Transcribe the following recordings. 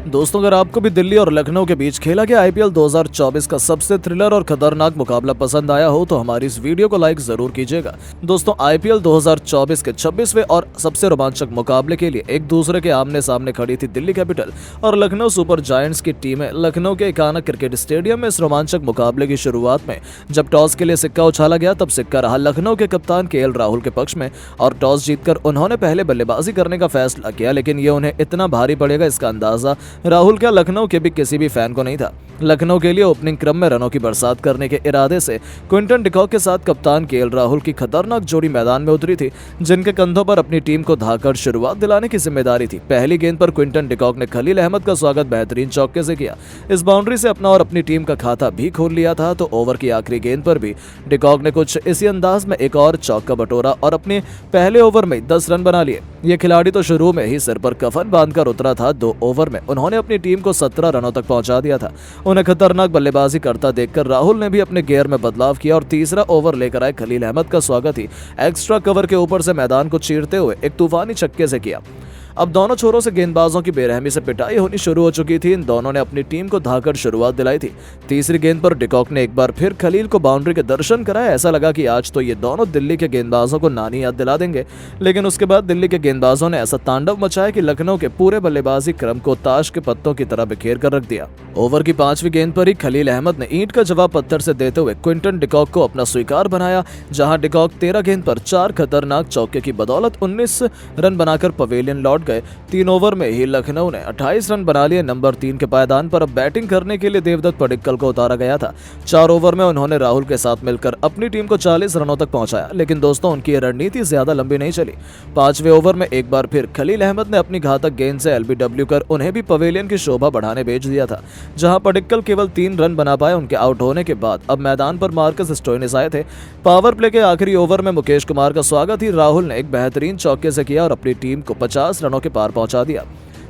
दोस्तों, अगर आपको भी दिल्ली और लखनऊ के बीच खेला गया आईपीएल 2024 का सबसे थ्रिलर और खतरनाक मुकाबला पसंद आया हो तो हमारी इस वीडियो को लाइक जरूर कीजिएगा। दोस्तों, आईपीएल 2024 के 26वें और सबसे रोमांचक मुकाबले के लिए एक दूसरे के आमने सामने खड़ी थी दिल्ली कैपिटल और लखनऊ सुपर जायंट्स की टीमें। लखनऊ के इकाना क्रिकेट स्टेडियम में इस रोमांचक मुकाबले की शुरुआत में जब टॉस के लिए सिक्का उछाला गया तब सिक्का रहा लखनऊ के कप्तान केएल राहुल के पक्ष में और टॉस जीतकर उन्होंने पहले बल्लेबाजी करने का फैसला किया, लेकिन ये उन्हें इतना भारी पड़ेगा इसका अंदाजा राहुल क्या लखनऊ के भी किसी भी फैन को नहीं था। लखनऊ के लिए ओपनिंग क्रम में रनों की बरसात करने के इरादे से क्विंटन डिकॉक के साथ कप्तान केएल राहुल की खतरनाक जोड़ी मैदान में उतरी थी, जिनके कंधों पर अपनी टीम को धाकर शुरुआत दिलाने की जिम्मेदारी थी। पहली गेंद पर क्विंटन डिकॉक ने खलील अहमद का स्वागत बेहतरीन चौके से किया। इस बाउंड्री से अपना और अपनी टीम का खाता भी खोल लिया था। तो ओवर की आखिरी गेंद पर भी डिकॉक ने कुछ इसी अंदाज में एक और चौका बटोरा और अपने पहले ओवर में 10 रन बना लिए। ये खिलाड़ी तो शुरू में ही सिर पर कफन बांधकर उतरा था। 2 ओवर में उन्होंने अपनी टीम को 17 रनों तक पहुंचा दिया था। उन्हें खतरनाक बल्लेबाजी करता देखकर राहुल ने भी अपने गियर में बदलाव किया और तीसरा ओवर लेकर आए खलील अहमद का स्वागत ही एक्स्ट्रा कवर के ऊपर से मैदान को चीरते हुए एक तूफानी छक्के से किया। अब दोनों छोरों से गेंदबाजों की बेरहमी से पिटाई होनी शुरू हो चुकी थी। इन दोनों ने अपनी टीम को धाकर शुरुआत दिलाई थी। तीसरी गेंद पर डिकॉक ने एक बार फिर खलील को बाउंड्री के दर्शन कराए। ऐसा लगा कि आज तो ये दोनों दिल्ली के गेंदबाजों को नानी याद दिला देंगे, लेकिन उसके बाद दिल्ली के गेंदबाजों ने ऐसा तांडव मचाया कि लखनऊ के पूरे बल्लेबाजी क्रम को ताश के पत्तों की तरह बिखेर कर रख दिया। ओवर की 5वीं गेंद पर ही खलील अहमद ने ईंट का जवाब पत्थर से देते हुए क्विंटन डिकॉक को अपना स्वीकार बनाया, जहां डिकॉक 13 गेंद पर 4 खतरनाक चौके की बदौलत 19 रन बनाकर पवेलियन लौट गए। 3 ओवर में ही लखनऊ ने 28 रन बना लिए। नंबर 3 के पायदान पर अब बैटिंग करने के लिए देवदत्त पडिक्कल को उतारा गया था। 4 ओवर में उन्होंने राहुल के साथ मिलकर अपनी टीम को 40 रनों तक पहुंचाया, लेकिन दोस्तों उनकी ये रणनीति ज्यादा लंबी नहीं चली। 5वें ओवर में एक बार फिर खलील अहमद ने अपनी घातक गेंद से एलबीडब्ल्यू कर उन्हें भी पवेलियन की शोभा बढ़ाने भेज दिया था, जहां पडिक्कल केवल 3 रन बना पाए। उनके आउट होने के बाद अब मैदान पर मार्कस स्टोइनिस आए थे। पावर प्ले के आखिरी ओवर में मुकेश कुमार का स्वागत ही राहुल ने एक बेहतरीन चौके से किया और अपनी टीम को 50 रनों के पार पहुंचा दिया।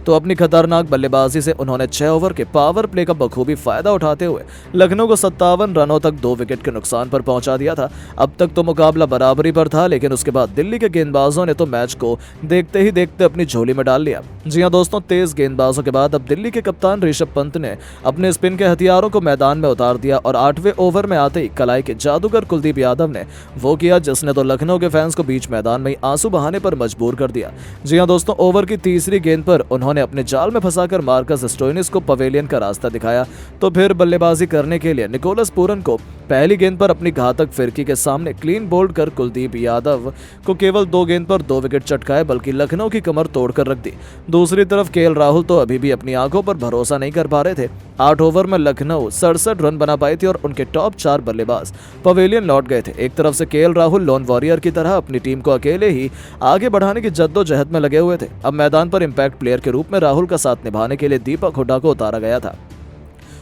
तो अपनी खतरनाक बल्लेबाजी से उन्होंने 6 ओवर के पावर प्ले का बखूबी फायदा उठाते हुए लखनऊ को 57 रनों तक 2 विकेट के नुकसान पर पहुंचा दिया था। अब तक तो मुकाबला बराबरी पर था, लेकिन उसके बाद दिल्ली के गेंदबाजों ने तो मैच को देखते ही देखते अपनी झोली में डाल लिया। जी हां दोस्तों, तेज गेंदबाजों के बाद अब दिल्ली के कप्तान ऋषभ पंत ने अपने स्पिन के हथियारों को मैदान में उतार दिया और 8वें ओवर में आते ही कलाई के जादूगर कुलदीप यादव ने वो किया जिसने तो लखनऊ के फैंस को बीच मैदान में ही आंसू बहाने पर मजबूर कर दिया। जी हां दोस्तों, ओवर की तीसरी गेंद पर उन्होंने अपने जाल में फंसाकर मार्कस स्टोइनिस को पवेलियन का रास्ता दिखाया। तो फिर बल्लेबाजी करने के लिए निकोलस पूरन को पहली गेंद पर अपनी घातक फिरकी के सामने क्लीन बोल्ड कर कुलदीप यादव को केवल 2 गेंद पर 2 विकेट चटकाए, बल्कि लखनऊ की कमर तोड़कर रख दी। दूसरी तरफ केएल राहुल तो अभी भी अपनी आंखों पर भरोसा नहीं कर पा रहे थे। 8 ओवर में लखनऊ 67 रन बना पाई थी और उनके टॉप 4 बल्लेबाज पवेलियन लौट गए थे। एक तरफ से केएल राहुल लोन वॉरियर की तरह अपनी टीम को अकेले ही आगे बढ़ाने की जद्दोजहद में लगे हुए थे। अब मैदान पर इंपैक्ट प्लेयर के रूप में राहुल का साथ निभाने के लिए दीपक हुड्डा को उतारा गया था।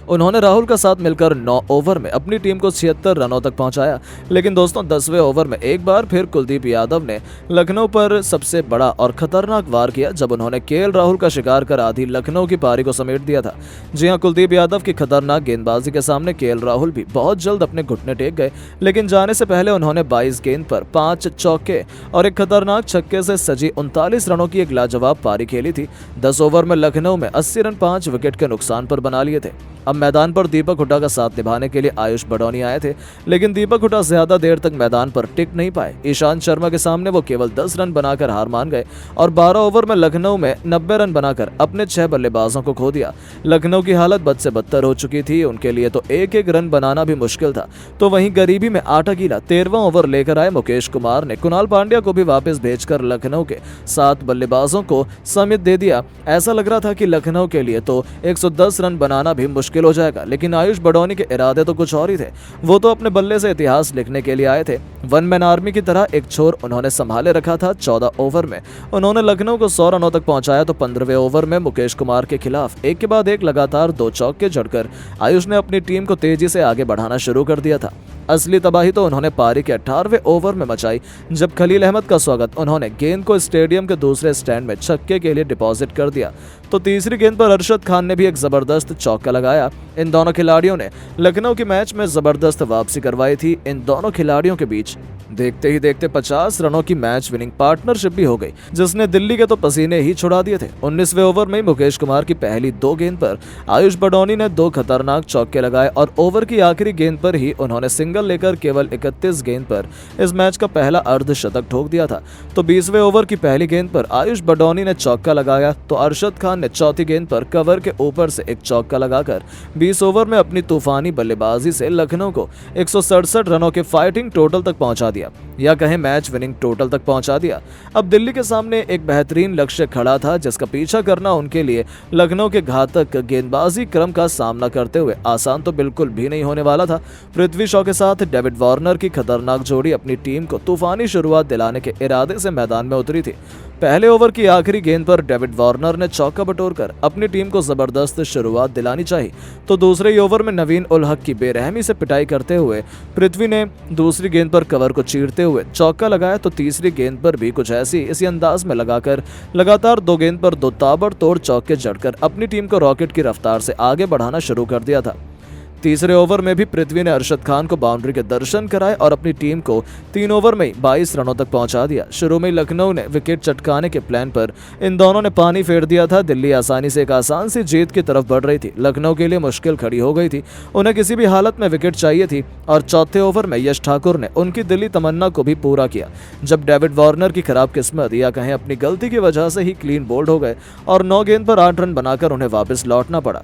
उन्होंने राहुल का साथ मिलकर 9 ओवर में अपनी टीम को 76 रनों तक पहुंचाया, लेकिन दोस्तों 10वें ओवर में एक बार फिर कुलदीप यादव ने लखनऊ पर सबसे बड़ा और खतरनाक वार किया, जब उन्होंने केएल राहुल का शिकार कर आधी लखनऊ की पारी को समेट दिया था। जी हां, कुलदीप यादव की खतरनाक गेंदबाजी के सामने केएल राहुल भी बहुत जल्द अपने घुटने टेक गए, लेकिन जाने से पहले उन्होंने 22 गेंद पर 5 चौके और एक खतरनाक छक्के से सजी 39 रनों की एक लाजवाब पारी खेली थी। 10 ओवर में लखनऊ में 80 रन 5 विकेट के नुकसान पर बना लिए थे। अब मैदान पर दीपक हुड्डा का साथ निभाने के लिए आयुष बडौनी आए थे, लेकिन दीपक हुड्डा ज्यादा देर तक मैदान पर टिक नहीं पाए। ईशांत शर्मा के सामने वो केवल 10 रन बनाकर हार मान गए और 12 ओवर में लखनऊ में 90 रन बनाकर अपने 6 बल्लेबाजों को खो दिया। लखनऊ की हालत बद से बदतर हो चुकी थी। उनके लिए तो एक रन बनाना भी मुश्किल था। तो वहीं गरीबी में आटा गीला 13वां ओवर लेकर आए मुकेश कुमार ने कुणाल पांड्या को भी वापस भेजकर लखनऊ के 7 बल्लेबाजों को समित दे दिया। ऐसा लग रहा था कि लखनऊ के लिए तो 110 रन बनाना भी मुश्किल हो जाएगा, लेकिन आयुष बडौनी के इरादे तो कुछ और ही थे। वो तो अपने बल्ले से इतिहास लिखने के लिए आए थे। वन मैन आर्मी की तरह एक छोर उन्होंने संभाले रखा था। 14 ओवर में उन्होंने लखनऊ को 100 रनों तक पहुंचाया। तो 15वें ओवर में मुकेश कुमार के खिलाफ एक के बाद एक लगातार 2 चौके जड़कर आयुष ने अपनी टीम को तेजी से आगे बढ़ाना शुरू कर दिया था। असली तबाही तो उन्होंने पारी के 18वें ओवर में मचाई, जब खलील अहमद का स्वागत उन्होंने गेंद को स्टेडियम के दूसरे स्टैंड में छक्के के लिए डिपॉजिट कर दिया। तो तीसरी गेंद पर अरशद खान ने भी एक जबरदस्त चौका लगाया। इन दोनों खिलाड़ियों ने लखनऊ के मैच में जबरदस्त वापसी करवाई थी। इन दोनों खिलाड़ियों के बीच देखते ही देखते 50 रनों की मैच विनिंग पार्टनरशिप भी हो गई, जिसने दिल्ली के तो पसीने ही छुड़ा दिए थे। 19वें ओवर में मुकेश कुमार की पहली 2 गेंद पर आयुष बडौनी ने 2 खतरनाक चौके लगाए और ओवर की आखिरी गेंद पर ही उन्होंने सिंगल लेकर केवल 31 गेंद पर इस मैच का पहला अर्धशतक ठोक दिया था। तो 20वें ओवर की पहली गेंद पर आयुष बडौनी ने चौका लगाया तो अरशद खान ने चौथी गेंद पर कवर के ऊपर से एक चौका लगाकर 20 ओवर में अपनी तूफानी बल्लेबाजी से लखनऊ को 167 रनों के फाइटिंग टोटल तक पहुंचा दिया, या कहें मैच विनिंग टोटल तक पहुंचा दिया। अब दिल्ली के सामने एक बेहतरीन लक्ष्य खड़ा था, जिसका पीछा करना उनके लिए लखनऊ के घातक गेंदबाजी क्रम का सामना करते हुए आसान तो बिल्कुल भी नहीं होने वाला था। पृथ्वी शॉ के साथ डेविड वार्नर की खतरनाक जोड़ी अपनी टीम को तूफानी शुरुआत दिलाने के इरादे से मैदान में उतरी थी। पहले ओवर की आखिरी गेंद पर डेविड वार्नर ने चौका बटोरकर अपनी टीम को जबरदस्त शुरुआत दिलानी चाहिए, तो दूसरे ही ओवर में नवीन उल हक की बेरहमी से पिटाई करते हुए पृथ्वी ने दूसरी गेंद पर कवर को चीरते हुए चौका लगाया, तो तीसरी गेंद पर भी कुछ इसी अंदाज में लगाकर लगातार 2 गेंद पर 2 ताबड़तोड़ चौके जड़कर अपनी टीम को रॉकेट की रफ्तार से आगे बढ़ाना शुरू कर दिया था। तीसरे ओवर में भी पृथ्वी ने अरशद खान को बाउंड्री के दर्शन कराए और अपनी टीम को 3 ओवर में 22 रनों तक पहुंचा दिया। शुरू में लखनऊ ने विकेट चटकाने के प्लान पर इन दोनों ने पानी फेर दिया था। दिल्ली आसानी से एक आसान सी जीत की तरफ बढ़ रही थी। लखनऊ के लिए मुश्किल खड़ी हो गई थी, उन्हें किसी भी हालत में विकेट चाहिए थी और चौथे ओवर में यश ठाकुर ने उनकी दिल्ली तमन्ना को भी पूरा किया, जब डेविड वार्नर की खराब किस्मत या कहें अपनी गलती की वजह से ही क्लीन बोल्ड हो गए और 9 गेंद पर 8 रन बनाकर उन्हें वापस लौटना पड़ा।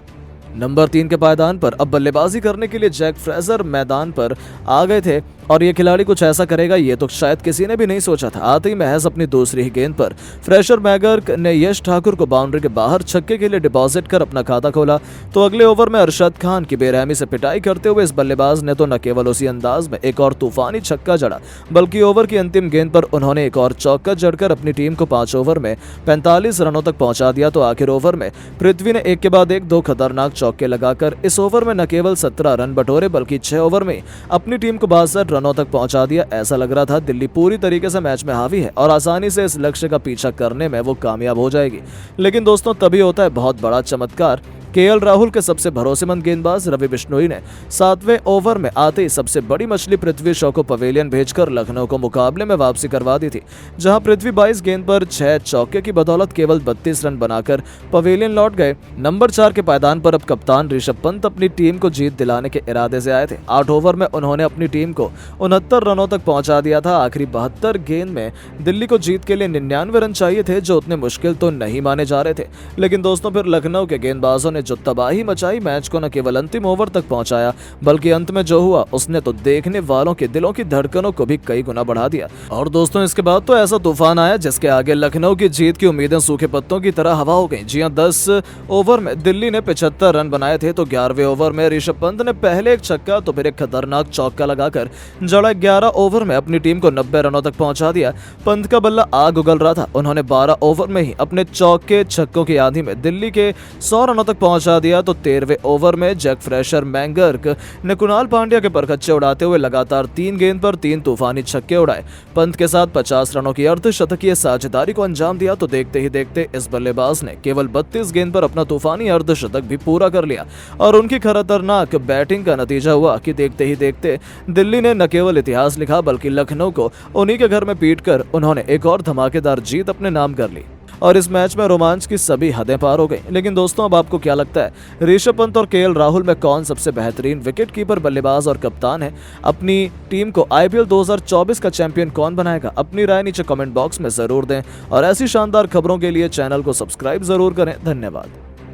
नंबर 3 के पायदान पर अब बल्लेबाजी करने के लिए जैक फ्रेजर मैदान पर आ गए थे और ये खिलाड़ी कुछ ऐसा करेगा ये तो शायद किसी ने भी नहीं सोचा था। आते ही महज अपनी दूसरी ही गेंद पर फ्रेशर मैगर्क ने यश ठाकुर को बाउंड्री के बाहर छक्के के लिए डिपॉजिट कर अपना खाता खोला, तो अगले ओवर में अरशद खान की बेरहमी से पिटाई करते हुए इस बल्लेबाज ने तो न केवल उसी अंदाज में एक और तूफानी छक्का जड़ा, बल्कि ओवर की अंतिम गेंद पर उन्होंने एक और चौका जड़कर अपनी टीम को 5 ओवर में 45 रनों तक पहुंचा दिया। तो आखिर ओवर में पृथ्वी ने एक के बाद एक 2 खतरनाक चौके लगाकर इस ओवर में न केवल 17 रन बटोरे बल्कि 6 ओवर में अपनी टीम को 62 रनों तक पहुंचा दिया। ऐसा लग रहा था दिल्ली पूरी तरीके से मैच में हावी है और आसानी से इस लक्ष्य का पीछा करने में वो कामयाब हो जाएगी। लेकिन दोस्तों तभी होता है बहुत बड़ा चमत्कार। केएल राहुल के सबसे भरोसेमंद गेंदबाज रवि बिश्नोई ने 7वें ओवर में आते ही सबसे बड़ी मछली पृथ्वी शॉ को पवेलियन भेजकर लखनऊ को मुकाबले में वापसी करवा दी थी, जहां पृथ्वी 22 गेंद पर 6 चौके की बदौलत केवल 32 रन बनाकर पवेलियन लौट गए। नंबर 4 के पायदान पर अब कप्तान ऋषभ पंत अपनी टीम को जीत दिलाने के इरादे से आए थे। 8 ओवर में उन्होंने अपनी टीम को 69 रनों तक पहुंचा दिया था। आखिरी 72 गेंद में दिल्ली को जीत के लिए 99 रन चाहिए थे, जो उतने मुश्किल तो नहीं माने जा रहे थे। लेकिन दोस्तों फिर लखनऊ के गेंदबाजों ने जो तबाही मचाई, मैच को न केवल अंतिम ओवर तक पहुंचाया बल्कि अंत में जो हुआ उसने तो देखने वालों के दिलों की धड़कनों को भी कई गुना बढ़ा दिया। और दोस्तों इसके बाद तो ऐसा तूफान आया जिसके आगे लखनऊ की जीत की उम्मीदें सूखे पत्तों की तरह हवा हो गई। जी हां, 10 ओवर में दिल्ली ने 75 रन बनाए थे, तो 11वें ओवर में ऋषभ पंत ने पहले एक छक्का तो फिर एक खतरनाक चौका लगाकर जड़ा 11 ओवर में अपनी टीम को 90 रनों तक पहुंचा दिया। पंत का बल्ला आग उगल रहा था, उन्होंने 12 ओवर में ही अपने चौके छक्कों की आंधी में दिल्ली के 100 रनों तक पहुंचा दिया। तो 13वें ओवर में जैक फ्रेशर मैंगर्क ने कुणाल पांड्या के परखच्चे उड़ाते हुए लगातार 3 गेंद पर 3 तूफानी छक्के उड़ाए। पंत के साथ 50 रनों की अर्धशतकीय साझेदारी को अंजाम दिया, तो देखते ही देखते इस बल्लेबाज ने केवल 32 गेंद पर अपना तूफानी अर्धशतक भी पूरा कर लिया। और उनकी खतरनाक बैटिंग का नतीजा हुआ कि देखते ही देखते दिल्ली ने न केवल इतिहास लिखा बल्कि लखनऊ को उन्हीं के घर में पीटकर उन्होंने एक और धमाकेदार जीत अपने नाम कर ली और इस मैच में रोमांच की सभी हदें पार हो गई। लेकिन दोस्तों अब आपको क्या लगता है, ऋषभ पंत और केएल राहुल में कौन सबसे बेहतरीन विकेटकीपर, बल्लेबाज और कप्तान है? अपनी टीम को आईपीएल 2024 का चैंपियन कौन बनाएगा? अपनी राय नीचे कमेंट बॉक्स में जरूर दें और ऐसी शानदार खबरों के लिए चैनल को सब्सक्राइब जरूर करें। धन्यवाद।